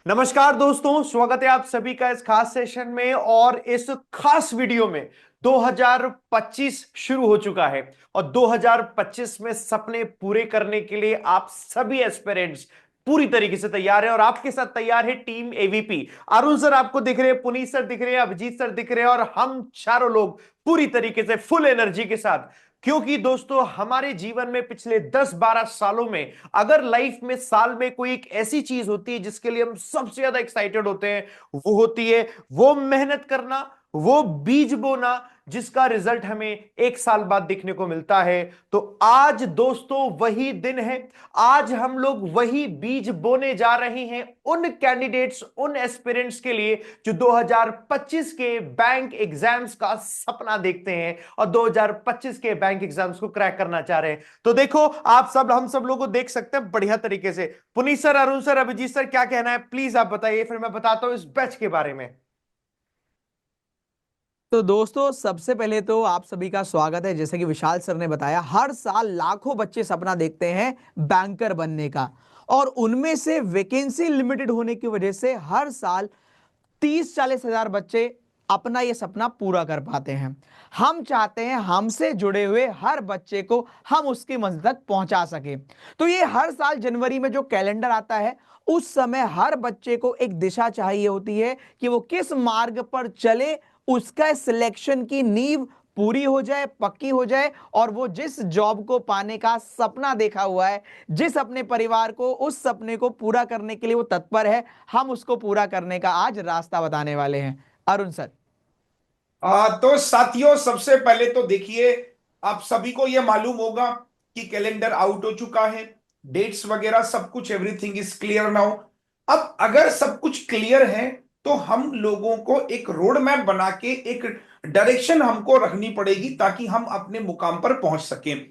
नमस्कार दोस्तों, स्वागत है आप सभी का इस खास सेशन में। और इस खास वीडियो में 2025 शुरू हो चुका है और 2025 में सपने पूरे करने के लिए आप सभी एस्पिरेंट्स पूरी तरीके से तैयार हैं। और आपके साथ तैयार है टीम एवीपी। अरुण सर आपको दिख रहे हैं, पुनीत सर दिख रहे हैं, अभिजीत सर दिख रहे हैं, और हम चारों लोग पूरी तरीके से फुल एनर्जी के साथ। क्योंकि दोस्तों, हमारे जीवन में पिछले 10-12 सालों में अगर लाइफ में साल में कोई एक ऐसी चीज होती है जिसके लिए हम सबसे ज्यादा एक्साइटेड होते हैं, वो होती है वो मेहनत करना, वो बीज बोना, जिसका रिजल्ट हमें एक साल बाद दिखने को मिलता है। तो आज दोस्तों वही दिन है। आज हम लोग वही बीज बोने जा रहे हैं उन कैंडिडेट्स, उन एस्पिरेंट्स के लिए जो 2025 के बैंक एग्जाम्स का सपना देखते हैं और 2025 के बैंक एग्जाम्स को क्रैक करना चाह रहे हैं। तो देखो, आप सब, हम सब लोग को देख सकते हैं बढ़िया तरीके से। Puneet sir, Arun sir, Abhijeet sir, क्या कहना है प्लीज आप बताइए, फिर मैं बताता हूं इस बैच के बारे में। तो दोस्तों, सबसे पहले तो आप सभी का स्वागत है। जैसे कि विशाल सर ने बताया, हर साल लाखों बच्चे सपना देखते हैं बैंकर बनने का, और उनमें से वैकेंसी लिमिटेड होने की वजह से हर साल 30-40 हजार बच्चे अपना ये सपना पूरा कर पाते हैं। हम चाहते हैं हमसे जुड़े हुए हर बच्चे को हम उसकी मंजिल तक पहुंचा सके। तो ये हर साल जनवरी में जो कैलेंडर आता है, उस समय हर बच्चे को एक दिशा चाहिए होती है कि वो किस मार्ग पर चले, उसका सिलेक्शन की नींव पूरी हो जाए, पक्की हो जाए, और वो जिस जॉब को पाने का सपना देखा हुआ है, जिस अपने परिवार को उस सपने को पूरा करने के लिए वो तत्पर है, हम उसको पूरा करने का आज रास्ता बताने वाले हैं। अरुण सर। तो साथियों, सबसे पहले तो देखिए, आप सभी को यह मालूम होगा कि कैलेंडर आउट हो चुका है। डेट्स वगैरह सब कुछ, एवरीथिंग इज क्लियर नाउ। अब अगर सब कुछ क्लियर है तो हम लोगों को एक रोड मैप बना के एक डायरेक्शन हमको रखनी पड़ेगी ताकि हम अपने मुकाम पर पहुंच सकें।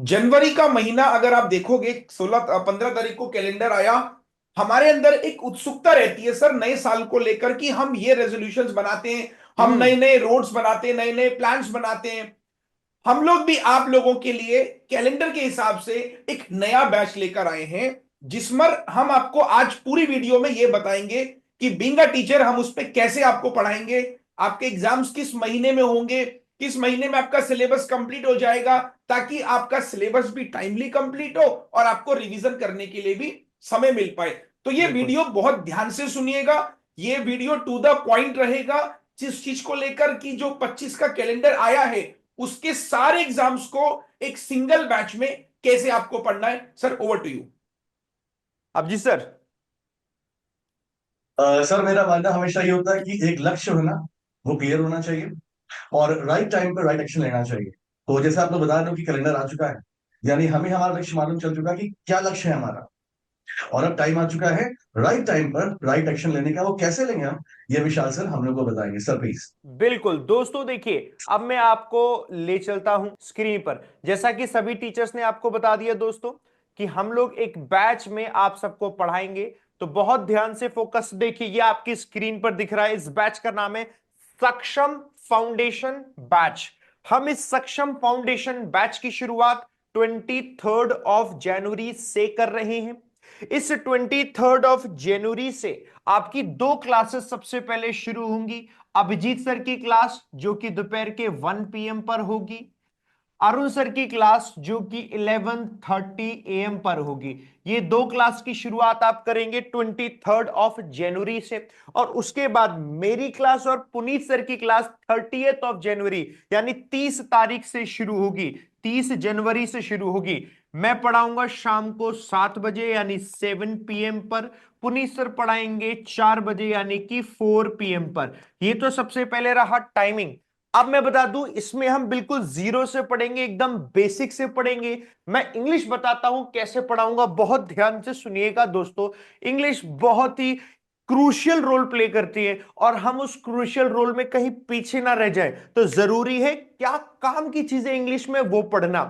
जनवरी का महीना अगर आप देखोगे, 15 तारीख को कैलेंडर आया। हमारे अंदर एक उत्सुकता रहती है सर, नए साल को लेकर, कि हम ये रेजोल्यूशंस बनाते हैं, हम नए हम्म। नए रोड्स बनाते हैं, नए नए प्लान्स बनाते हैं। हम लोग भी आप लोगों के लिए कैलेंडर के हिसाब से एक नया बैच लेकर आए हैं, जिसमें हम आपको आज पूरी वीडियो में ये बताएंगे कि बीइंग अ टीचर हम उस पर कैसे आपको पढ़ाएंगे, आपके एग्जाम्स किस महीने में होंगे, किस महीने में आपका सिलेबस कंप्लीट हो जाएगा, ताकि आपका सिलेबस भी टाइमली कंप्लीट हो और आपको रिवीजन करने के लिए भी समय मिल पाए। तो ये बिल्कुल। वीडियो बहुत ध्यान से सुनिएगा। ये वीडियो टू द पॉइंट रहेगा। जिस चीज को लेकर कि जो 25 का कैलेंडर आया है, उसके सारे एग्जाम्स को एक सिंगल बैच में कैसे आपको पढ़ना है। Sir, over to you. Abhijeet sir. Sir, मेरा मानना हमेशा ये होता है कि एक लक्ष्य होना, वो क्लियर होना चाहिए, और राइट टाइम पर राइट एक्शन लेना चाहिए। तो जैसे आप लोग बता रहे हो कि कैलेंडर आ चुका है, यानी हमें हमारा लक्ष्य मालूम चल चुका है कि क्या लक्ष्य है हमारा, और अब टाइम आ चुका है राइट टाइम पर राइट एक्शन लेने का। वो कैसे लेंगे हम, ये विशाल सर हम लोग को बताएंगे। Sir please. बिल्कुल दोस्तों, देखिए अब मैं आपको ले चलता हूं स्क्रीन पर। जैसा कि सभी टीचर्स ने आपको बता दिया दोस्तों कि हम लोग एक बैच में आप सबको पढ़ाएंगे। तो बहुत ध्यान से फोकस देखिए, ये आपकी स्क्रीन पर दिख रहा है। इस बैच का नाम है सक्षम फाउंडेशन बैच। हम इस सक्षम फाउंडेशन बैच की शुरुआत 23 जनवरी से कर रहे हैं। इस 23 जनवरी से आपकी दो क्लासेस सबसे पहले शुरू होंगी। अभिजीत सर की क्लास जो कि दोपहर के 1 PM पर होगी, अरुण सर की क्लास जो कि 11:30 AM पर होगी। ये दो क्लास की शुरुआत आप करेंगे 23 जनवरी से। और उसके बाद मेरी क्लास और पुनीत सर की क्लास 30 जनवरी यानी 30 तारीख से शुरू होगी, 30 जनवरी से शुरू होगी। मैं पढ़ाऊंगा शाम को 7 बजे यानी 7 PM पर। पुनीत सर पढ़ाएंगे 4 बजे यानी कि 4 PM पर। ये तो सबसे पहले रहा टाइमिंग। अब मैं बता दूं, इसमें हम बिल्कुल जीरो से पढ़ेंगे, एकदम बेसिक से पढ़ेंगे। मैं इंग्लिश बताता हूं कैसे पढ़ाऊंगा, बहुत ध्यान से सुनिएगा दोस्तों। इंग्लिश बहुत ही क्रूशियल रोल प्ले करती है और हम उस क्रूशियल रोल में कहीं पीछे ना रह जाए। तो जरूरी है क्या काम की चीजें इंग्लिश में वो पढ़ना।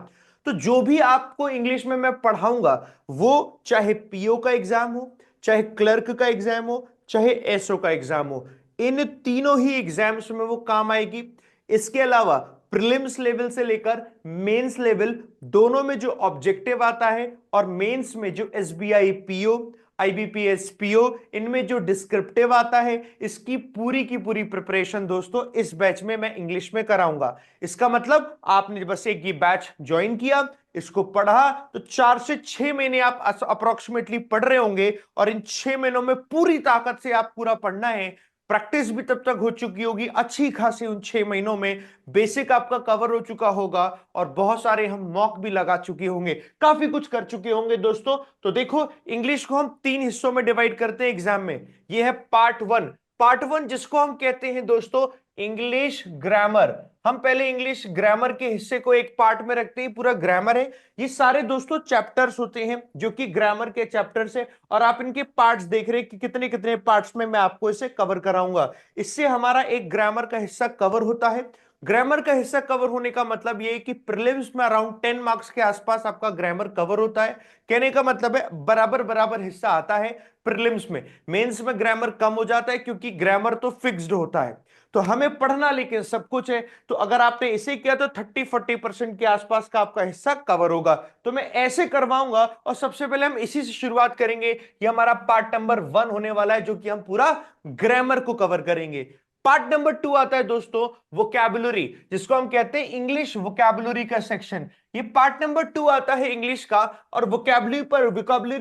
तो जो भी आपको इंग्लिश में मैं पढ़ाऊंगा, वो चाहे पीओ का एग्जाम हो, चाहे क्लर्क का एग्जाम हो, चाहे एसओ का एग्जाम हो, इन तीनों ही एग्जाम्स में वो काम आएगी। इसके अलावा प्रीलिम्स लेवल से लेकर मेंस लेवल दोनों में जो ऑब्जेक्टिव आता है, और मेंस में जो एसबीआई पीओ, IBPS PO, इनमें जो डिस्क्रिप्टिव आता है इसकी पूरी की पूरी प्रिपरेशन दोस्तों इस बैच में मैं इंग्लिश में कराऊंगा। इसका मतलब आपने बस एक ये बैच ज्वाइन किया, इसको पढ़ा, तो 4 से 6 महीने आप अप्रोक्सीमेटली पढ़ रहे होंगे और इन 6 महीनों में पूरी ताकत से आप पूरा पढ़ना है। प्रैक्टिस भी तब तक हो चुकी होगी अच्छी खासी, उन 6 महीनों में बेसिक आपका कवर हो चुका होगा और बहुत सारे हम मॉक भी लगा चुके होंगे, काफी कुछ कर चुके होंगे दोस्तों। तो देखो, इंग्लिश को हम 3 हिस्सों में डिवाइड करते हैं एग्जाम में। ये है पार्ट 1। पार्ट 1 जिसको हम कहते हैं दोस्तों इंग्लिश ग्रामर। हम पहले इंग्लिश ग्रामर के हिस्से को एक पार्ट में रखते हैं, पूरा ग्रामर है। ये सारे दोस्तों चैप्टर्स होते हैं जो कि ग्रामर के चैप्टर्स है, और आप इनके पार्ट्स देख रहे हैं कि कितने कितने पार्ट्स में मैं आपको इसे कवर कराऊंगा। इससे हमारा एक ग्रामर का हिस्सा कवर होता है। ग्रामर का हिस्सा कवर होने का मतलब यह है कि प्रीलिम्स में अराउंड 10 मार्क्स के आसपास आपका ग्रामर कवर होता है। कहने का मतलब है बराबर बराबर हिस्सा आता है प्रीलिम्स में। मेंस में ग्रामर कम हो जाता है क्योंकि ग्रामर तो फिक्स्ड होता है, तो हमें पढ़ना लेकिन सब कुछ है। तो अगर आपने इसे किया तो 30-40% के आसपास का आपका हिस्सा कवर होगा। तो मैं ऐसे करवाऊंगा और सबसे पहले हम इसी से शुरुआत करेंगे। ये हमारा पार्ट नंबर 1 होने वाला है जो कि हम पूरा ग्रामर को कवर करेंगे। पार्ट नंबर 2 आता है दोस्तों वोकैबुलरी, जिसको हम कहते हैं इंग्लिश वोकैबुलरी का सेक्शन। ये पार्ट नंबर 2 आता है इंग्लिश का, और वोकैबुलरी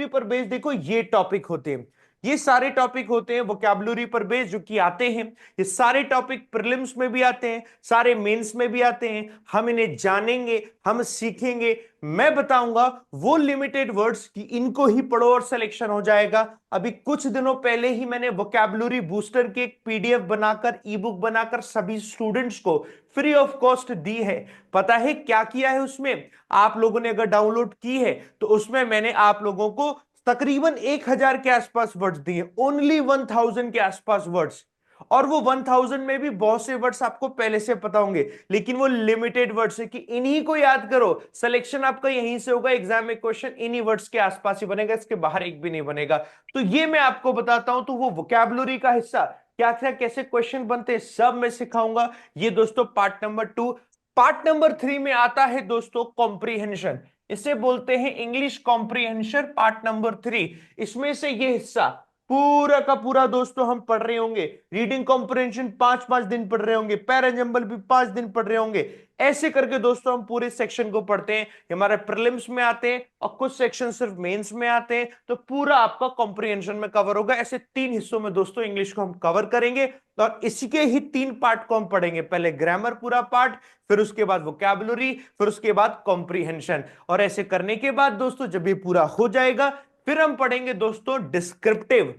पर बेस्ड देखो ये टॉपिक होते हैं। ये सारे टॉपिक होते हैं वोकैबुलरी पर बेस्ड जो कि आते हैं। ये सारे टॉपिक प्रीलिम्स में भी आते हैं, सारे मेंस में भी आते हैं। हम इन्हें जानेंगे, हम सीखेंगे, मैं बताऊंगा वो लिमिटेड वर्ड्स कि इनको ही पढ़ो और सिलेक्शन हो जाएगा। अभी कुछ दिनों पहले ही मैंने वोकैबुलरी बूस्टर की एक पीडीएफ बनाकर, ई बुक बनाकर सभी स्टूडेंट्स को फ्री ऑफ कॉस्ट दी है। पता है क्या किया है उसमें? आप लोगों ने अगर डाउनलोड की है तो उसमें मैंने आप लोगों को तकरीबन 1000 के आसपास वर्ड्स दिए, ओनली 1000 के आसपास वर्ड्स। और वो 1000 में भी बहुत से वर्ड्स आपको पहले से पता होंगे, लेकिन वो लिमिटेड वर्ड्स है कि इन्हीं को याद करो। सिलेक्शन आपका यहीं से होगा, एग्जाम में क्वेश्चन इन्हीं वर्ड्स के आसपास ही बनेगा, इसके बाहर एक भी नहीं बनेगा। तो ये मैं आपको बताता हूं। तो वो वोकैबुलरी का हिस्सा क्या क्या कैसे क्वेश्चन बनते हैं सब मैं सिखाऊंगा। ये दोस्तों पार्ट नंबर 2। पार्ट नंबर 3 में आता है दोस्तों कॉम्प्रीहेंशन। इसे बोलते हैं इंग्लिश कॉम्प्रीहेंशन पार्ट नंबर 3। इसमें से ये हिस्सा पूरा का पूरा दोस्तों हम पढ़ रहे होंगे। रीडिंग कॉम्प्रिहेंशन 5-5 दिन पढ़ रहे होंगे, पैराजंबल भी 5 दिन पढ़ रहे होंगे। ऐसे करके दोस्तों हम पूरे सेक्शन को पढ़ते हैं। हमारे प्रीलिम्स में आते हैं और कुछ सेक्शन सिर्फ मेंस में आते हैं, तो पूरा आपका कॉम्प्रिहेंशन में कवर होगा। ऐसे 3 हिस्सों में दोस्तों इंग्लिश को हम कवर करेंगे, और इसके ही 3 पार्ट को हम पढ़ेंगे। पहले ग्रामर पूरा पार्ट, फिर उसके बाद वोकैबुलरी, फिर उसके बाद कॉम्प्रिहेंशन। और ऐसे करने के बाद दोस्तों जब ये पूरा हो जाएगा, फिर हम पढ़ेंगे दोस्तों डिस्क्रिप्टिव।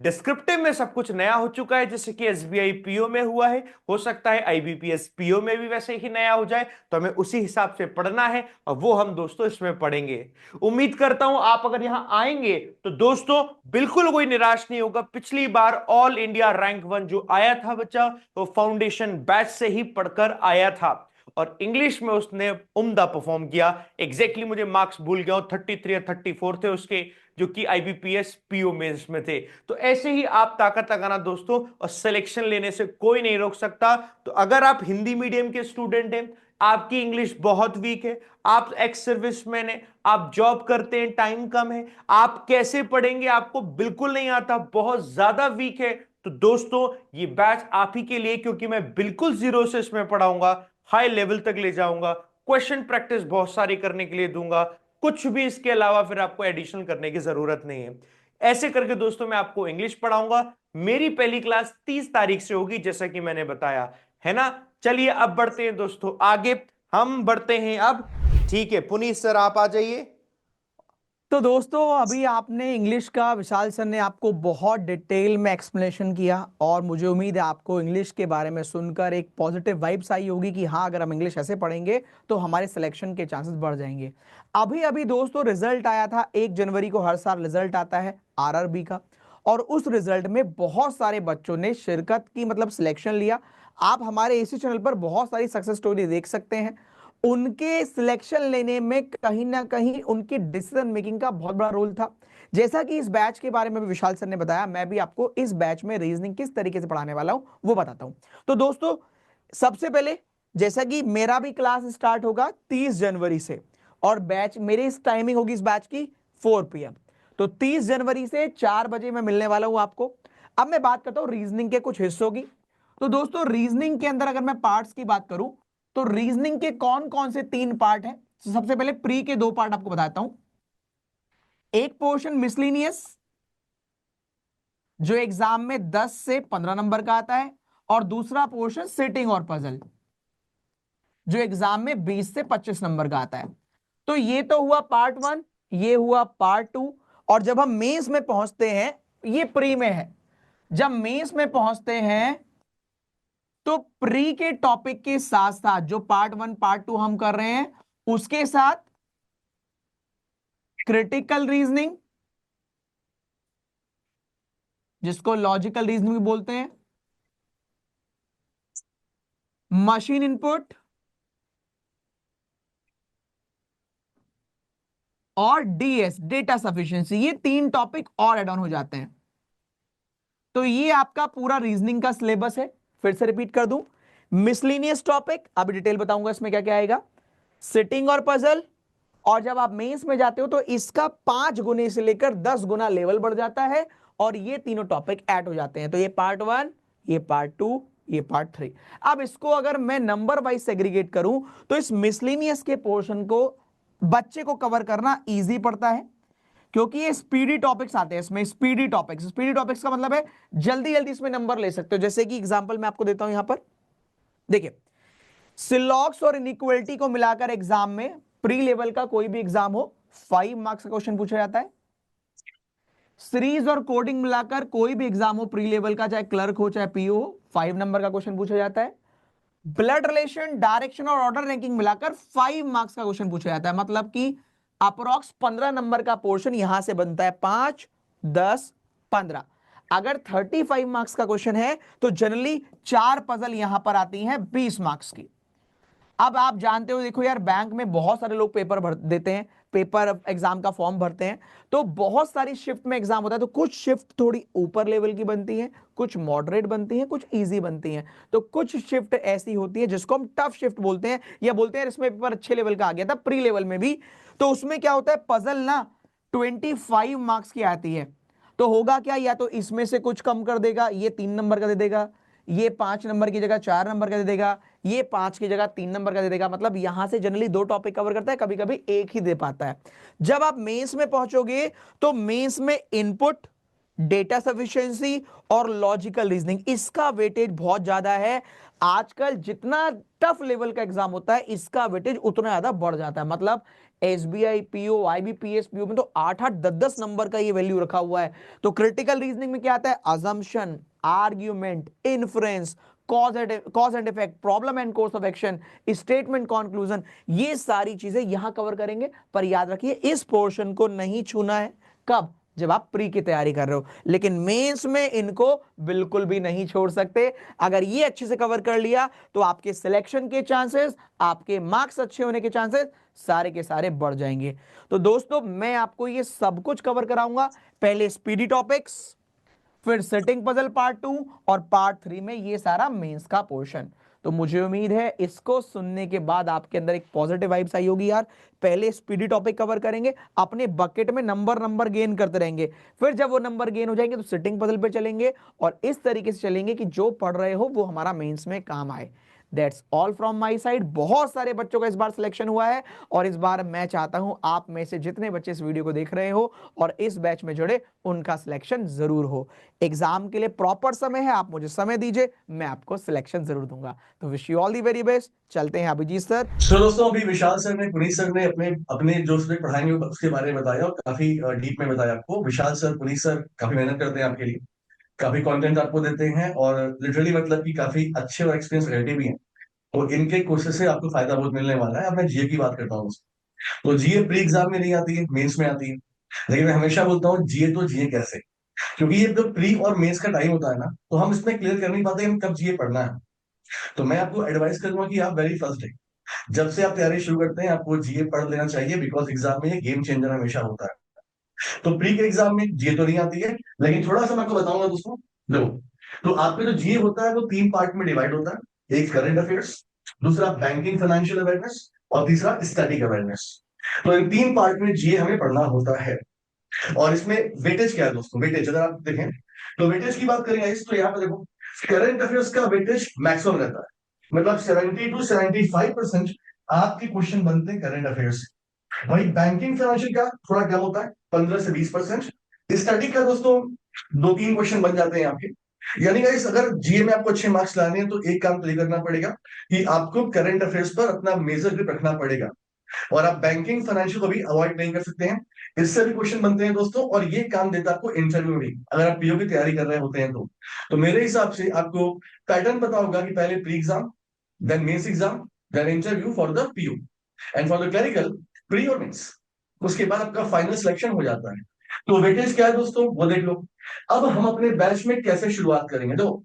डिस्क्रिप्टिव में सब कुछ नया हो चुका है, जैसे कि एसबीआई पीओ में हुआ है, हो सकता है आईबीपीएस पीओ में भी वैसे ही नया हो जाए, तो हमें उसी हिसाब से पढ़ना है और वो हम दोस्तों इसमें पढ़ेंगे। उम्मीद करता हूं आप अगर यहां आएंगे तो दोस्तों बिल्कुल कोई निराश नहीं होगा। पिछली बार ऑल इंडिया रैंक 1 जो आया था बच्चा, वो फाउंडेशन बैच से ही पढ़कर आया था और इंग्लिश में उसने उम्दा परफॉर्म किया। एग्जैक्टली मुझे मार्क्स भूल गया हूं, 33 या 34 थे उसके, जो कि आईबीपीएस पीओ मेंस में थे। तो ऐसे ही आप ताकत लगाना दोस्तों, और सिलेक्शन लेने से कोई नहीं रोक सकता। तो अगर आप हिंदी मीडियम के स्टूडेंट हैं, आपकी इंग्लिश बहुत वीक है, आप एक्स सर्विसमैन है, आप जॉब करते हैं, टाइम कम है, आप कैसे पढ़ेंगे, आपको बिल्कुल नहीं आता, बहुत ज्यादा वीक है, तो दोस्तों ये बैच आप ही के लिए, क्योंकि मैं बिल्कुल जीरो से इसमें पढ़ाऊंगा, हाई लेवल तक ले जाऊंगा, क्वेश्चन प्रैक्टिस बहुत सारी करने के लिए दूंगा, कुछ भी इसके अलावा फिर आपको एडिशनल करने की जरूरत नहीं है। ऐसे करके दोस्तों मैं आपको इंग्लिश पढ़ाऊंगा। मेरी पहली क्लास 30 तारीख से होगी, जैसा कि मैंने बताया है ना। चलिए अब बढ़ते हैं दोस्तों आगे, हम बढ़ते हैं अब। ठीक है पुनीत सर आप आ जाइए। तो दोस्तों अभी आपने इंग्लिश का, विशाल सर ने आपको बहुत डिटेल में एक्सप्लेनेशन किया, और मुझे उम्मीद है आपको इंग्लिश के बारे में सुनकर एक पॉजिटिव वाइब्स आई होगी कि हाँ अगर हम इंग्लिश ऐसे पढ़ेंगे तो हमारे सिलेक्शन के चांसेस बढ़ जाएंगे। अभी अभी दोस्तों रिजल्ट आया था, 1 जनवरी को हर साल रिजल्ट आता है आरआरबी का, और उस रिजल्ट में बहुत सारे बच्चों ने शिरकत की, मतलब सिलेक्शन लिया। आप हमारे इसी चैनल पर बहुत सारी सक्सेस स्टोरी देख सकते हैं। उनके सिलेक्शन लेने में कहीं ना कहीं उनकी डिसीजन मेकिंग का बहुत बड़ा रोल था। जैसा कि इस बैच के बारे में भी विशाल सर ने बताया, मैं भी आपको इस बैच में रीजनिंग किस तरीके से पढ़ाने वाला हूं वो बताता हूं। तो दोस्तों सबसे पहले, जैसा कि मेरा भी क्लास स्टार्ट होगा 30 जनवरी से, और बैच मेरी इस टाइमिंग होगी इस बैच की 4 PM। तो 30 जनवरी से 4 बजे मैं मिलने वाला हूं आपको। अब मैं बात करता हूं रीजनिंग के कुछ हिस्सों की। तो दोस्तों रीजनिंग के अंदर अगर मैं पार्ट्स की बात करूं तो रीजनिंग के कौन कौन से 3 पार्ट हैं। तो सबसे पहले प्री के 2 पार्ट आपको बताता हूं। एक पोर्शन मिसलिनियस जो एग्जाम में 10 से 15 नंबर का आता है, और दूसरा पोर्शन सिटिंग और पजल जो एग्जाम में 20 से 25 नंबर का आता है। तो ये तो हुआ पार्ट 1, ये हुआ पार्ट 2। और जब हम मेंस में पहुंचते हैं, ये प्री में है, जब मेंस में पहुंचते हैं तो प्री के टॉपिक के साथ साथ जो पार्ट 1 पार्ट 2 हम कर रहे हैं उसके साथ क्रिटिकल रीजनिंग जिसको लॉजिकल रीजनिंग भी बोलते हैं, मशीन इनपुट और डीएस डेटा सफिशिएंसी, ये 3 टॉपिक और एड ऑन हो जाते हैं। तो ये आपका पूरा रीजनिंग का सिलेबस है। फिर से रिपीट कर दूं, मिसलिनियस टॉपिक अभी डिटेल बताऊंगा इसमें क्या क्या आएगा, सिटिंग और पजल, और जब आप मेंस में जाते हो तो इसका 5 गुने से लेकर 10 गुना लेवल बढ़ जाता है और ये तीनों टॉपिक ऐड हो जाते हैं। तो ये पार्ट 1, ये पार्ट 2, ये पार्ट 3। अब इसको अगर मैं नंबर वाइज सेग्रीगेट करूं तो इस मिसलिनियस के पोर्शन को बच्चे को कवर करना इजी पड़ता है क्योंकि ये स्पीडी टॉपिक्स आते हैं इसमें। स्पीडी टॉपिक्स का मतलब है जल्दी जल्दी इसमें नंबर ले सकते हो। जैसे कि एग्जांपल मैं आपको देता हूं, यहां पर देखिए, सिलॉक्स और इनइक्वालिटी को मिलाकर एग्जाम में प्री लेवल का कोई भी एग्जाम हो 5 मार्क्स का क्वेश्चन पूछा जाता है। सीरीज और कोडिंग मिलाकर कोई भी एग्जाम हो प्री लेवल का, चाहे क्लर्क हो चाहे पीओ हो, 5 नंबर का क्वेश्चन पूछा जाता है। ब्लड रिलेशन, डायरेक्शन और ऑर्डर रैंकिंग मिलाकर 5 मार्क्स का क्वेश्चन पूछा जाता है। मतलब कि अप्रोक्स 15 नंबर का पोर्शन यहां से बनता है, 5, 10, 15। अगर 35 मार्क्स का क्वेश्चन है तो जनरली 4 पजल यहां पर आती हैं 20 मार्क्स की। अब आप जानते हो, देखो यार, बैंक में बहुत सारे लोग पेपर भर देते हैं, पेपर एग्जाम का फॉर्म भरते हैं, तो बहुत सारी शिफ्ट में एग्जाम होता है। तो कुछ शिफ्ट थोड़ी ऊपर लेवल की बनती है, कुछ मॉडरेट बनती है, कुछ इजी बनती है। तो कुछ शिफ्ट ऐसी होती है जिसको हम टफ शिफ्ट बोलते हैं, या बोलते हैं इसमें पेपर अच्छे लेवल का आ गया था प्री लेवल में भी। तो उसमें क्या होता है, पजल ना 25 मार्क्स की आती है। तो होगा क्या, या तो इसमें से कुछ कम कर देगा, ये 3 नंबर का दे देगा, ये 5 नंबर की जगह 4 नंबर का दे देगा, ये 5 की जगह 3 नंबर का दे देगा। मतलब यहां से जनरली 2 टॉपिक कवर करता है, कभी कभी एक ही दे पाता है। जब आप मेंस में पहुंचोगे तो मेंस में इनपुट, डेटा सफिशिएंसी और लॉजिकल रीजनिंग, इसका वेटेज बहुत ज्यादा है। आजकल जितना टफ लेवल का एग्जाम होता है इसका वेटेज उतना ज्यादा बढ़ जाता है। मतलब एसबीआई पीओ, आईबीपीएस पीओ में तो 8-8, 10-10 नंबर का ये वैल्यू रखा हुआ है। तो क्रिटिकल रीजनिंग में क्या आता है, assumption, argument, inference, cause and effect, problem and course of action, statement, conclusion, ये सारी चीजें यहां कवर करेंगे। पर याद रखिए इस पोर्शन को नहीं छूना है। कब, जब आप प्री की तैयारी कर रहे हो। लेकिन मेंस में इनको बिल्कुल भी नहीं छोड़ सकते। अगर ये अच्छे से कवर कर लिया तो आपके सिलेक्शन के चांसेस, आपके मार्क्स अच्छे होने के चांसेस सारे के सारे बढ़ जाएंगे। तो दोस्तों मैं आपको ये सब कुछ कवर कराऊंगा। पहले स्पीडी टॉपिक्स, फिर सेटिंग पजल पार्ट 2 और पार्ट 3 में ये सारा मेंस का पोर्शन। तो मुझे उम्मीद है इसको सुनने के बाद आपके अंदर एक पॉजिटिव वाइब्स आई होगी यार। पहले स्पीडी टॉपिक कवर करेंगे, अपने बकेट में नंबर गेन करते रहेंगे। फिर जब वो नंबर गेन हो जाएंगे तो सिटिंग पजल पे चलेंगे और इस तरीके से चलेंगे कि जो पढ़ रहे हो वो हमारा मेंस में काम आए। That's all from my side. बहुत सारे बच्चों का इस बार सिलेक्शन हुआ है और इस बार मैं चाहता हूं आप में से जितने बच्चे इस वीडियो को देख रहे हो और इस बैच में जुड़े, उनका सिलेक्शन जरूर हो। एग्जाम के लिए प्रॉपर समय है, आप मुझे समय दीजिए, मैं आपको सिलेक्शन जरूर दूंगा। तो wish you all the very best. चलते हैं अभिजीत सर। तो दोस्तों अभी विशाल सर ने, पुनीत सर ने अपने अपने जो सब्जेक्ट पढ़ाएंगे उसके बारे में बताया और काफी डीप में बताया आपको। विशाल सर, पुनीत सर काफी मेहनत करते हैं आपके लिए, काफी कंटेंट आपको देते हैं और लिटरली मतलब कि काफी अच्छे और एक्सपीरियंस फैकल्टी भी हैं। तो इनके कोर्सेज से आपको फायदा बहुत मिलने वाला है। अब मैं जीए की बात करता हूँ। तो जीए प्री एग्जाम में नहीं आती है, मेंस में आती है। लेकिन मैं हमेशा बोलता हूँ जीए तो जीए कैसे, क्योंकि ये जो प्री और मेंस का टाइम होता है ना, तो हम इसमें क्लियर कर नहीं पाते हम कब जीए पढ़ना है। तो मैं आपको एडवाइस करूंगा कि आप वेरी फर्स्ट डे जब से आप तैयारी शुरू करते हैं आपको जीए पढ़ लेना चाहिए, बिकॉज एग्जाम में ये गेम चेंजर हमेशा होता है। तो प्री के एग्जाम में जीए तो नहीं आती है, लेकिन थोड़ा सा मैं आपको बताऊंगा दोस्तों। लो, तो आपका जो जीए होता है वो 3 पार्ट में डिवाइड होता है। एक करंट अफेयर्स, दूसरा बैंकिंग फाइनेंशियल अवेयरनेस और तीसरा स्टैटिक अवेयरनेस। तो इन 3 पार्ट में जीए हमें पढ़ना होता है। और इसमें वेटेज क्या है दोस्तों? वेटेज अगर आप देखें तो वेटेज की बात करें इस, तो यहाँ पे देखो करंट अफेयर्स का वेटेज मैक्सिमम रहता है, मतलब 70 to 75% आपके क्वेश्चन बनते हैं करंट अफेयर्स। वही बैंकिंग फाइनेंशियल का थोड़ा कम होता है, 15 से 20%। स्टैटिक का दोस्तों 2-3 क्वेश्चन बन जाते हैं आपके। यानी गाइस अगर जीए में आपको अच्छे मार्क्स लाने हैं तो एक काम तो ये करना पड़ेगा कि आपको करंट अफेयर्स पर अपना मेजर ग्रिप रखना पड़ेगा, और आप बैंकिंग फाइनेंशियल को भी अवॉइड नहीं कर सकते हैं। इससे भी क्वेश्चन बनते हैं दोस्तों, और ये काम देता है आपको इंटरव्यू में, अगर आप पीओ की तैयारी कर रहे होते हैं तो मेरे हिसाब से आपको पैटर्न पता होगा कि पहले pre exam, then mains exam, then interview for the PO, and for the clerical pre और मेंस, उसके बाद आपका फाइनल सिलेक्शन हो जाता है। तो वेटेज क्या है दोस्तों वो देख लो। अब हम अपने बैच में कैसे शुरुआत करेंगे, तो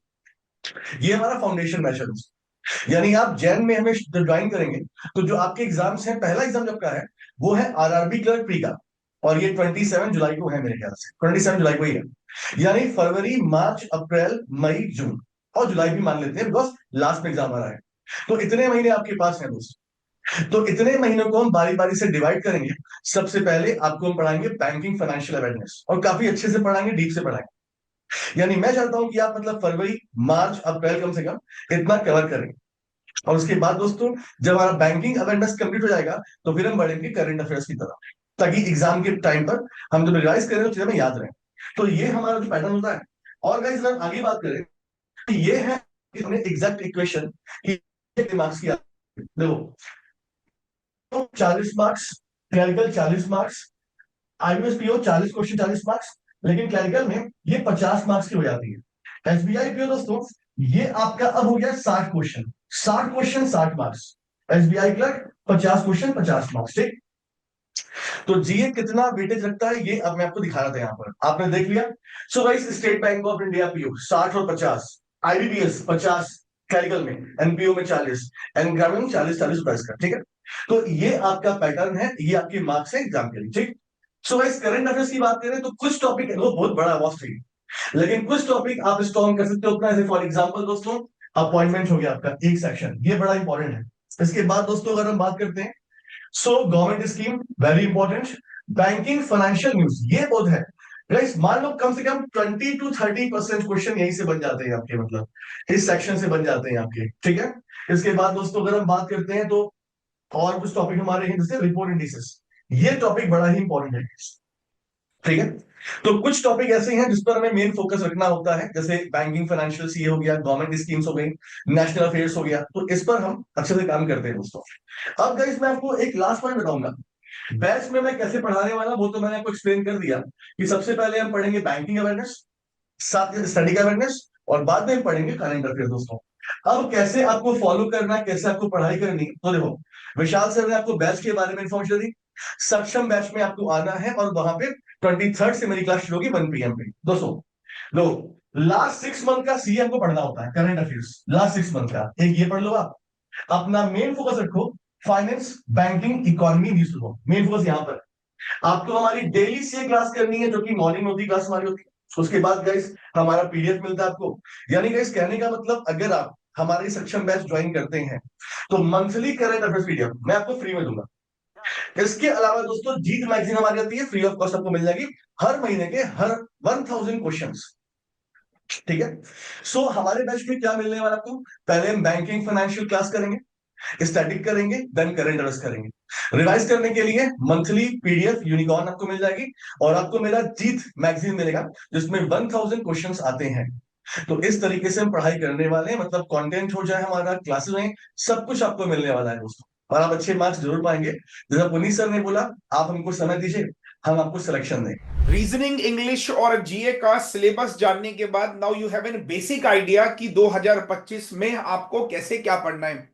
ये हमारा फाउंडेशन बैच है दोस्तों। यानी आप जैन में हमें ज्वाइन करेंगे तो जो आपके एग्जाम्स हैं, पहला एग्जाम जब का है वो है आरआरबी क्लर्क प्री का, और ये 27 जुलाई को है, मेरे ख्याल से 27 जुलाई को ही है। यानी फरवरी, मार्च, अप्रैल, मई, जून और जुलाई भी मान लेते हैं बिकॉज लास्ट में एग्जाम आ रहा है। तो इतने महीने आपके पास हैं दोस्तों, तो इतने महीनों को हम बारी बारी से डिवाइड करेंगे। सबसे पहले आपको हम पढ़ाएंगे बैंकिंग फाइनेंशियल अवेयरनेस, और काफी अच्छे से पढ़ाएंगे, डीप से पढ़ाएंगे। यानी मैं चाहता हूं कि आप मतलब फरवरी, मार्च, अप्रैल कम से कम इतना कवर करें, और उसके बाद दोस्तों जब हमारा बैंकिंग अवेयरनेस कंप्लीट हो जाएगा तो फिर हम बढ़ेंगे करंट अफेयर्स की तरफ, ताकि एग्जाम के टाइम पर हम जब रिवाइज करें तो चीजें हमें याद रहे। तो ये हमारा जो पैटर्न होता है। और गाइस अगर आगे बात करें तो ये है हमने एग्जैक्ट इक्वेशन की मार्क्स किया। देखो तो 40 marks, clerical 40 marks, IBS PO 40 question 40 marks, लेकिन क्लरिकल में ये 50 मार्क्स की हो जाती है। एसबीआई पीओ दोस्तों ये आपका अब हो गया 60 question, 60 question 60 marks. SBI clerk 50 question 50 marks, ठीक। तो जीए कितना वेटेज रखता है ये अब मैं आपको दिखा रहा था, यहाँ पर आपने देख लिया। So guys state bank of India PO 60 और 50, आईबीपीएस 50 क्लरिकल में, एनपीओ में 40, एंड ग्रामीण 40-40 रुपए का, ठीक है। तो ये आपका पैटर्न है, ये आपके मार्क्स है एग्जाम के लिए, ठीक। सो गाइस करंट अफेयर्स की बात करें तो कुछ टॉपिक है वो बहुत बड़ा वास्ट है, लेकिन कुछ टॉपिक आप स्ट्रॉन्ग कर सकते हो अपना। जैसे फॉर एग्जांपल दोस्तों अपॉइंटमेंट हो गया आपका एक सेक्शन, ये बड़ा इंपॉर्टेंट है। इसके बाद दोस्तों अगर हम बात करते हैं so government scheme very important, banking financial news ये बहुत है। गाइस मान लो कम से कम 20 to 30% क्वेश्चन यहीं से बन जाते हैं आपके, मतलब इस सेक्शन से बन जाते हैं आपके, ठीक है। इसके बाद दोस्तों अगर हम बात करते हैं तो और कुछ टॉपिक हमारे हैं जैसे रिपोर्ट इंडिसेस, ये टॉपिक बड़ा ही इंपॉर्टेंट है, ठीक है। तो कुछ टॉपिक ऐसे हैं जिस पर हमें मेन फोकस रखना होता है, जैसे बैंकिंग फाइनेंशियल सीए हो गया, गवर्नमेंट स्कीम्स हो गई, नेशनल अफेयर्स हो गया, तो इस पर हम अच्छे से काम करते हैं दोस्तों। अब गाइस मैं आपको एक लास्ट पॉइंट बताऊंगा, बैच में मैं कैसे पढ़ाने वाला वो तो मैंने आपको एक्सप्लेन कर दिया कि सबसे पहले हम पढ़ेंगे बैंकिंग अवेयरनेस, साथ में स्टडी का अवेयरनेस, और बाद में हम पढ़ेंगे करंट अफेयर दोस्तों। अब कैसे आपको फॉलो करना है, कैसे आपको पढ़ाई करनी है, तो देखो विशाल सर ने आपको बैच के बारे में इन्फॉर्मेशन दी। सक्षम बैच में आपको आना है, और वहां पे 23rd से मेरी क्लास शुरू होगी 1 PM पे दोस्तों। लो लास्ट 6 मंथ का सीए हमको पढ़ना होता है, करंट अफेयर्स लास्ट 6 मंथ का, एक ये पढ़ लो आप। अपना मेन फोकस रखो फाइनेंस, बैंकिंग, इकोनॉमी, न्यूज लो, मेन फोकस यहाँ पर। आपको हमारी डेली सीए क्लास करनी है जो कि मॉर्निंग होती क्लास हमारी होती है। उसके बाद गाइस हमारा पीडीएफ मिलता है आपको। यानी गाइस कहने का मतलब अगर आप हमारी सक्षम बैच ज्वाइन करते हैं तो मंथली करंट अफेयर्स पीडीएफ मैं आपको फ्री में दूंगा। इसके अलावा दोस्तों जीत मैगजीन हमारी आती है, फ्री ऑफ कॉस्ट आपको मिल जाएगी, हर महीने के हर 1000 क्वेश्चंस, ठीक है। सो हमारे बैच में क्या मिलने वाला आपको, पहले हम बैंकिंग फाइनेंशियल क्लास करेंगे, स्टैटिक करेंगे, देन करंट अफेयर्स करेंगे। रिवाइज करने के लिए मंथली पीडीएफ यूनिकॉर्न आपको मिल जाएगी, और आपको मेरा जीत मैगजीन मिलेगा जिसमें 1000 क्वेश्चंस आते हैं। तो इस तरीके से हम पढ़ाई करने वाले हैं, मतलब कंटेंट हो जाए हमारा, क्लासेस में सब कुछ आपको मिलने वाला है दोस्तों, और आप अच्छे मार्क्स जरूर पाएंगे। जैसा पुनीत सर ने बोला आप हमको समय दीजिए, हम आपको सिलेक्शन दें। रीजनिंग, इंग्लिश और जीए का सिलेबस जानने के बाद now you have an basic idea कि 2025 में आपको कैसे क्या पढ़ना है।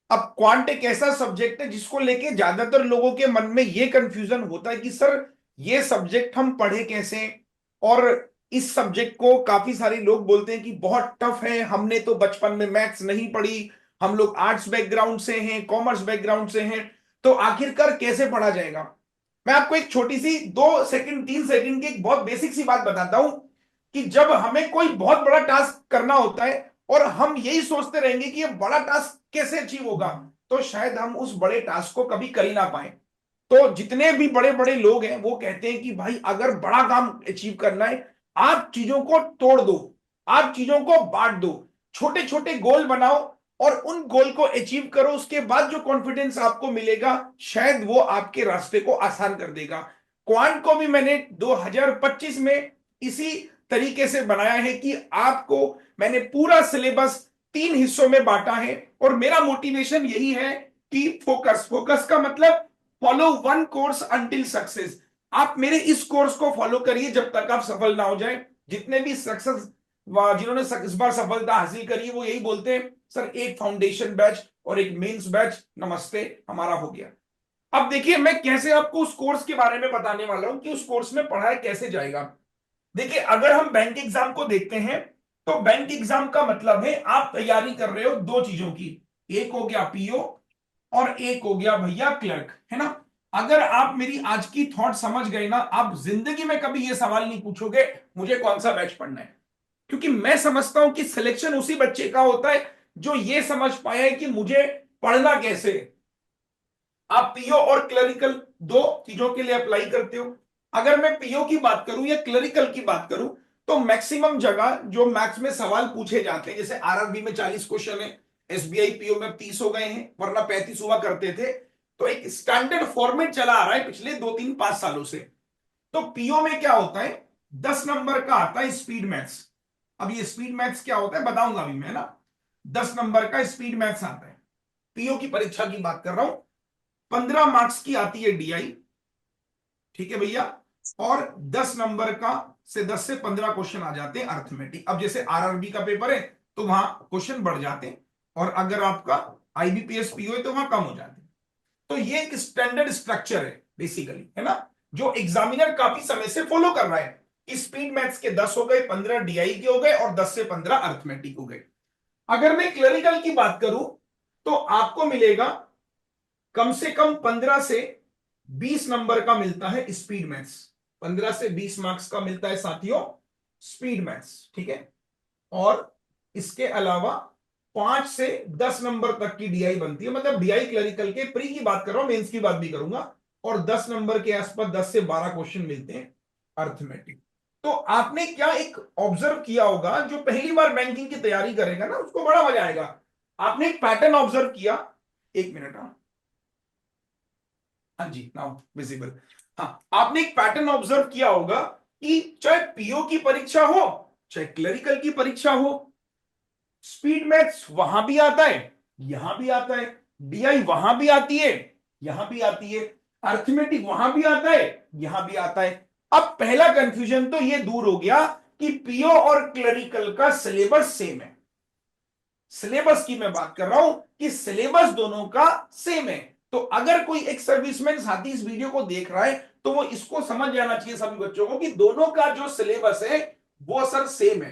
अब क्वांट एक ऐसा सब्जेक्ट है जिसको लेके ज्यादातर लोगों के मन में ये कंफ्यूजन होता है कि सर ये सब्जेक्ट हम पढ़े कैसे, और इस सब्जेक्ट को काफी सारे लोग बोलते हैं कि बहुत टफ है, हमने तो बचपन में मैथ्स नहीं पढ़ी, हम लोग आर्ट्स बैकग्राउंड से हैं, कॉमर्स बैकग्राउंड से हैं, तो आखिरकार कैसे पढ़ा जाएगा। मैं आपको एक छोटी सी 2 सेकंड 3 सेकंड की एक बहुत बेसिक सी बात बताता हूं कि जब हमें कोई बहुत बड़ा टास्क करना होता है और हम यही सोचते रहेंगे कि ये बड़ा टास्क कैसे अचीव होगा, तो शायद हम उस बड़े टास्क को कभी कर ही ना पाए। तो जितने भी बड़े बड़े लोग हैं वो कहते हैं कि भाई अगर बड़ा काम अचीव करना है, आप चीजों को तोड़ दो, आप चीजों को बांट दो, छोटे छोटे गोल बनाओ और उन गोल को अचीव करो। उसके बाद जो कॉन्फिडेंस आपको मिलेगा शायद वो आपके रास्ते को आसान कर देगा। क्वांट को भी मैंने 2025 में इसी तरीके से बनाया है कि आपको मैंने पूरा सिलेबस 3 हिस्सों में बांटा है और मेरा मोटिवेशन यही है कि फोकस, फोकस का मतलब follow one course until success. आप मेरे इस कोर्स को फॉलो करिए जब तक आप सफल ना हो जाए। जितने भी सक्सेस जिन्होंने इस बार सफलता हासिल करी है वो यही बोलते हैं, सर एक फाउंडेशन बैच और एक मेंस बैच, नमस्ते हमारा हो गया। अब देखिए मैं कैसे आपको उस कोर्स के बारे में बताने वाला हूं कि उस कोर्स में पढ़ाया कैसे जाएगा। देखिए अगर हम बैंक एग्जाम को देखते हैं तो बैंक एग्जाम का मतलब है आप तैयारी कर रहे हो दो चीजों की, एक हो गया पीओ और एक हो गया भैया क्लर्क, है ना। अगर आप मेरी आज की थॉट समझ गए ना, आप जिंदगी में कभी ये सवाल नहीं पूछोगे मुझे कौन सा बैच पढ़ना है, क्योंकि मैं समझता हूं कि सिलेक्शन उसी बच्चे का होता है जो ये समझ पाया है कि मुझे पढ़ना कैसे है। आप पीओ और क्लरिकल दो चीजों के लिए अप्लाई करते हो। अगर मैं पीओ की बात करूं या क्लरिकल की बात करूं तो मैक्सिमम जगह जो मैथ्स में सवाल पूछे जाते हैं, जैसे आरआरबी में 40 क्वेश्चन है, एसबीआई पीओ में 30 हो गए हैं, वरना 35 हुआ करते थे। तो एक स्टैंडर्ड फॉर्मेट चला आ रहा है पिछले 2 3 5 सालों से। तो पीओ में क्या होता है, 10 नंबर का आता है स्पीड मैथ्स। अब ये स्पीड मैथ्स क्या होता है बताऊंगा अभी मैं ना। 10 नंबर का स्पीड मैथ्स आता है, पीओ की परीक्षा की बात कर रहा हूं। 15 मार्क्स की आती है डीआई, ठीक है भैया, और 10 नंबर का से 10 से 15 क्वेश्चन आ जाते हैं अर्थमेटिक। अब जैसे आरआरबी का पेपर है तो वहां क्वेश्चन बढ़ जाते हैं, और अगर आपका आईबीपीएस पीओ है तो वहां कम हो जाते हैं। तो ये एक स्टैंडर्ड स्ट्रक्चर है बेसिकली, है ना, जो एग्जामिनर काफी समय से फॉलो कर रहा है। स्पीड मैथ्स के 10 हो गए, 15 डीआई के हो गए और 10 से 15 अर्थमेटिक हो गए। अगर मैं क्लरिकल की बात करूं तो आपको मिलेगा कम से कम 15 से 20 नंबर का मिलता है स्पीड मैथ्स। 15 से 20 मार्क्स का मिलता है साथियों स्पीड मैथ्स, ठीक है। और इसके अलावा 5 से 10 नंबर तक की डीआई बनती है, मतलब डीआई क्लरिकल के प्री की बात कर रहा हूं, मेंस की बात भी करूंगा। और 10 नंबर के आसपास 10 से 12 क्वेश्चन मिलते हैं अर्थमेटिक। तो आपने क्या एक ऑब्जर्व किया होगा, जो पहली बार बैंकिंग की तैयारी करेगा ना उसको बड़ा मजा आएगा। आपने एक पैटर्न ऑब्जर्व किया, एक मिनट, हाँ जी नाउ विजिबल। हाँ, आपने एक पैटर्न ऑब्जर्व किया होगा कि चाहे पीओ की परीक्षा हो चाहे क्लरिकल की परीक्षा हो, स्पीड मैथ्स वहां भी आता है यहां भी आता है, डीआई वहां भी आती है यहां भी आती है, अर्थमेटिक वहां भी आता है यहां भी आता है। अब पहला कंफ्यूजन तो ये दूर हो गया कि पीओ और क्लरिकल का सिलेबस सेम है। सिलेबस की मैं बात कर रहा हूं कि सिलेबस दोनों का सेम है। तो अगर कोई एक सर्विसमैन साथी इस वीडियो को देख रहा है तो वो इसको समझ जाना चाहिए सभी बच्चों को कि दोनों का जो सिलेबस है वो सर सेम है।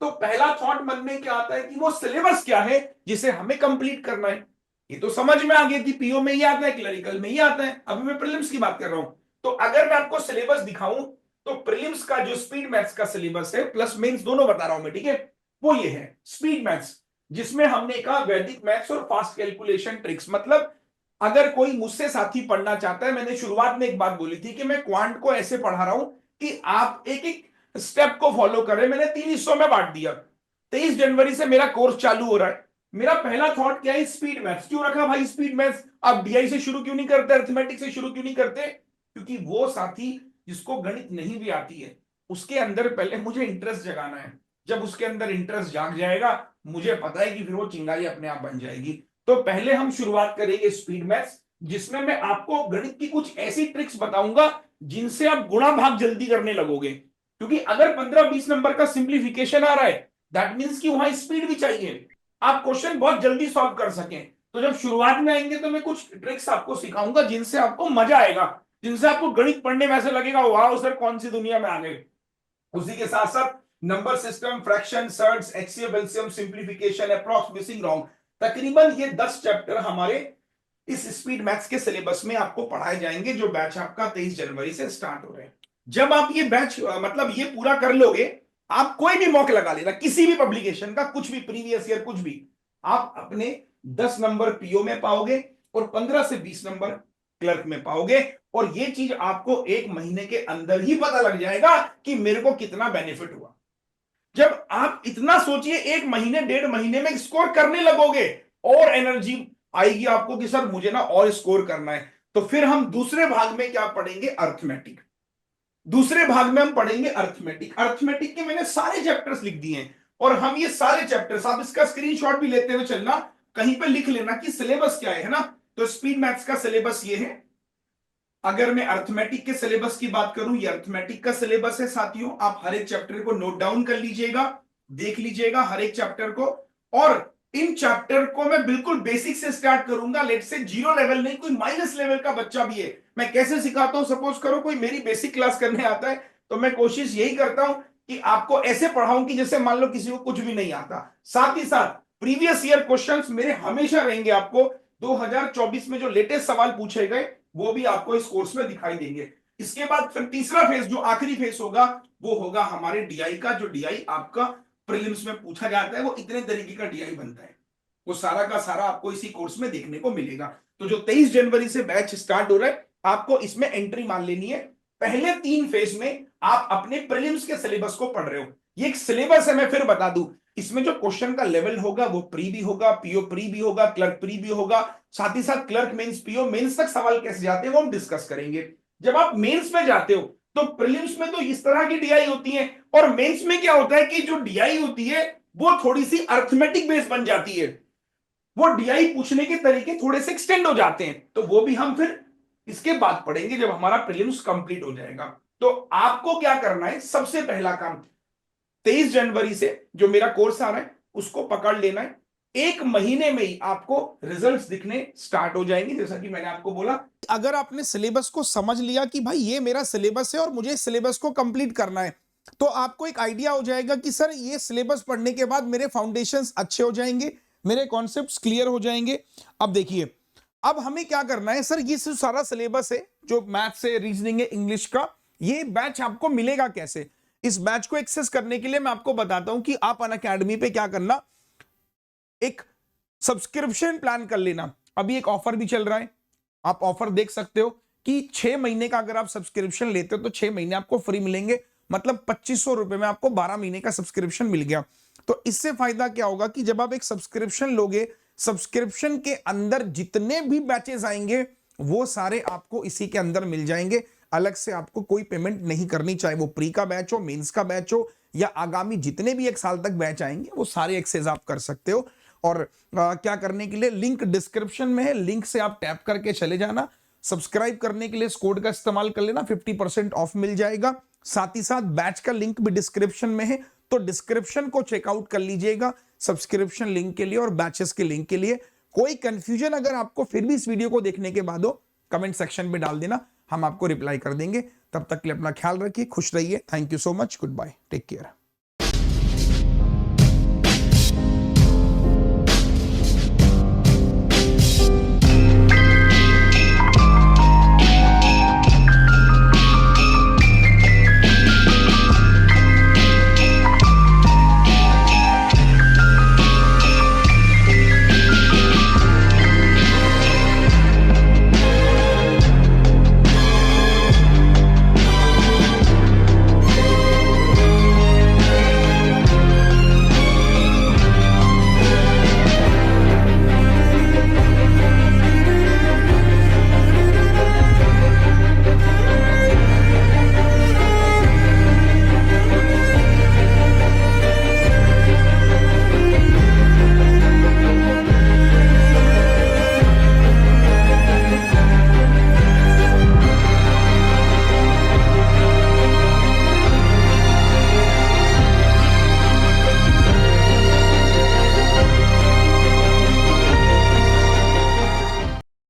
तो पहला थॉट मन में क्या आता है कि वो सिलेबस क्या है जिसे हमें कंप्लीट करना है। ये तो समझ में आ गया कि पीओ में ही आता है क्लरिकल में ही आता है, अभी मैं प्रीलिम्स की बात कर रहा हूं। तो अगर मैं आपको सिलेबस दिखाऊं तो प्रीलिम्स का जो स्पीड मैथ्स का सिलेबस है प्लस मेंस दोनों बता रहा हूं मैं, ठीक है, वो ये है स्पीड मैथ्स, जिसमें हमने कहा वैदिक मैथ्स और फास्ट कैलकुलेशन ट्रिक्स। मतलब अगर कोई मुझसे साथी पढ़ना चाहता है, मैंने शुरुआत में एक बात बोली थी कि मैं क्वांट को ऐसे पढ़ा रहा हूं कि आप एक एक स्टेप को फॉलो करें। मैंने 3 हिस्सों में बांट दिया। 23 जनवरी से मेरा कोर्स चालू हो रहा है। मेरा पहला थॉट क्या है, स्पीड मैथ्स। क्यों रखा भाई स्पीड मैथ्स, आप डीआई से शुरू क्यों नहीं करते, अर्थमेटिक से शुरू क्यों नहीं करते? क्योंकि वो साथी जिसको गणित नहीं भी आती है उसके अंदर पहले मुझे इंटरेस्ट जगाना है। जब उसके अंदर इंटरेस्ट जाग जाएगा मुझे पता है कि फिर वो चिंगारी अपने आप बन जाएगी। तो पहले हम शुरुआत करेंगे स्पीड मैथ्स, जिसमें मैं आपको गणित की कुछ ऐसी ट्रिक्स बताऊंगा जिनसे आप गुणा भाग जल्दी करने लगोगे। क्योंकि अगर 15-20 नंबर का सिंप्लीफिकेशन आ रहा है दैट मींस कि वहां स्पीड भी चाहिए, आप क्वेश्चन बहुत जल्दी सॉल्व कर सकें। तो जब शुरुआत में आएंगे तो मैं कुछ ट्रिक्स आपको सिखाऊंगा जिनसे आपको मजा आएगा, जिनसे आपको गणित पढ़ने में ऐसे लगेगा वाह सर कौन सी दुनिया में आ गए। उसी के साथ साथ number system, fraction, surds, HCF, LCM, simplification, approx, missing, wrong, तकरीबन ये 10 चैप्टर हमारे इस स्पीड मैथ्स के सिलेबस में आपको पढ़ाए जाएंगे, जो बैच आपका 23 जनवरी से स्टार्ट हो रहे हैं। जब आप ये बैच मतलब ये पूरा कर लोगे, आप कोई भी मॉक लगा लेना किसी भी पब्लिकेशन का, कुछ भी प्रीवियस ईयर कुछ भी, आप अपने 10 नंबर पीओ में पाओगे और 15 से 20 नंबर क्लर्क में पाओगे। और ये चीज आपको 1 महीने के अंदर ही पता लग जाएगा कि मेरे को कितना बेनिफिट हुआ। जब आप इतना सोचिए 1 महीने 1.5 महीने में स्कोर करने लगोगे और एनर्जी आएगी आपको कि सर मुझे ना और स्कोर करना है। तो फिर हम दूसरे भाग में क्या पढ़ेंगे, अर्थमेटिक। दूसरे भाग में हम पढ़ेंगे अर्थमेटिक। अर्थमेटिक के मैंने सारे चैप्टर्स लिख दिए हैं और हम ये सारे चैप्टर्स, आप इसका स्क्रीनशॉट भी लेते हुए चलना, कहीं पे लिख लेना कि सिलेबस क्या है ना। तो स्पीड मैथ्स का सिलेबस ये है। अगर मैं अर्थमेटिक के सिलेबस की बात करूं, ये अर्थमेटिक का सिलेबस है साथियों। आप हर एक चैप्टर को नोट डाउन कर लीजिएगा, देख लीजिएगा हर एक चैप्टर को। और इन चैप्टर को मैं बिल्कुल बेसिक से स्टार्ट करूंगा। लेट से 0 लेवल नहीं, कोई माइनस लेवल का बच्चा भी है, मैं कैसे सिखाता हूं। सपोज करो कोई मेरी बेसिक क्लास करने आता है, तो मैं कोशिश यही करता हूं कि आपको ऐसे पढ़ाऊं कि जैसे मान लो किसी को कुछ भी नहीं आता। साथ ही साथ प्रीवियस ईयर क्वेश्चंस मेरे हमेशा रहेंगे। आपको 2024 में जो लेटेस्ट सवाल पूछे गए वो भी आपको इस कोर्स में दिखाई देंगे। इसके बाद फिर तीसरा फेज, जो आखिरी फेज होगा, वो होगा हमारे डीआई का। जो डीआई आपका प्रीलिम्स में पूछा जाता है, वो इतने तरीके का डीआई बनता है, वो सारा का सारा आपको इसी कोर्स में देखने को मिलेगा। तो जो 23 जनवरी से बैच स्टार्ट हो रहा है, आपको इसमें एंट्री मान लेनी है। पहले 3 फेज में आप अपने प्रीलिम्स के सिलेबस को पढ़ रहे हो। ये एक सिलेबस है, मैं फिर बता दूं, इसमें जो क्वेश्चन का लेवल होगा वो प्री भी होगा, पीओ प्री भी होगा, क्लर्क प्री भी होगा। साथ ही साथ क्लर्क मेंस, पीओ मेंस तक सवाल कैसे जाते हैं वो हम डिस्कस करेंगे। जब आप मेंस में जाते हो तो प्रीलिम्स में तो इस तरह की डीआई होती है, और मेंस में क्या होता है कि जो डीआई होती है वो थोड़ी सी अर्थमेटिक बेस बन जाती है। वो डीआई पूछने के तरीके थोड़े से एक्सटेंड हो जाते हैं, तो वो भी हम फिर इसके बाद पढ़ेंगे जब हमारा प्रीलिम्स कंप्लीट हो जाएगा। तो आपको क्या करना है, सबसे पहला काम 23 जनवरी से जो मेरा कोर्स आ रहा है उसको पकड़ लेना है। 1 महीने में ही आपको रिजल्ट्स दिखने स्टार्ट हो जाएंगे। जैसा कि मैंने आपको बोला, अगर आपने सिलेबस को समझ लिया कि भाई ये मेरा सिलेबस है और मुझे सिलेबस को कंप्लीट करना है, तो आपको एक आइडिया हो जाएगा कि सर ये सिलेबस पढ़ने के बाद मेरे फाउंडेशंस अच्छे हो जाएंगे, मेरे कॉन्सेप्ट्स क्लियर हो जाएंगे। अब देखिए, अब हमें क्या करना है, सर ये सारा सिलेबस है जो मैथ्स है, रीजनिंग है, इंग्लिश का, ये बैच आपको मिलेगा कैसे। इस बैच को एक्सेस करने के लिए मैं आपको बताता हूं कि आप अनअकैडमी पे क्या करना, एक सब्सक्रिप्शन प्लान कर लेना। अभी एक ऑफर भी चल रहा है, आप ऑफर देख सकते हो कि 6 महीने का अगर आप सब्सक्रिप्शन लेते हो तो 6 महीने आपको फ्री मिलेंगे, मतलब 2500 रुपए में आपको 12 महीने का सब्सक्रिप्शन मिल गया। तो इससे फायदा क्या होगा कि जब आप एक सब्सक्रिप्शन लोगे, सब्सक्रिप्शन के अंदर जितने भी बैचेस आएंगे वो सारे आपको इसी के अंदर मिल जाएंगे। अलग से आपको कोई पेमेंट नहीं करनी, चाहे वो प्री का बैच हो, मेंस का बैच हो, या आगामी जितने भी 1 साल तक बैच आएंगे वो सारे एक्सेस आप कर सकते हो। और क्या करने के लिए, लिंक डिस्क्रिप्शन में है, लिंक से आप टैप करके चले जाना। सब्सक्राइब करने के लिए इस कोड का इस्तेमाल कर लेना, 50% ऑफ मिल जाएगा। साथ ही साथ बैच का लिंक भी डिस्क्रिप्शन में है, तो डिस्क्रिप्शन को चेकआउट कर लीजिएगा सब्सक्रिप्शन लिंक के लिए और बैचेस के लिंक के लिए। कोई कंफ्यूजन अगर आपको फिर भी इस वीडियो को देखने के बाद हो, कमेंट सेक्शन में डाल देना, हम आपको रिप्लाई कर देंगे। तब तक के लिए अपना ख्याल रखिए, खुश रहिए। Thank you so much, good bye, take care.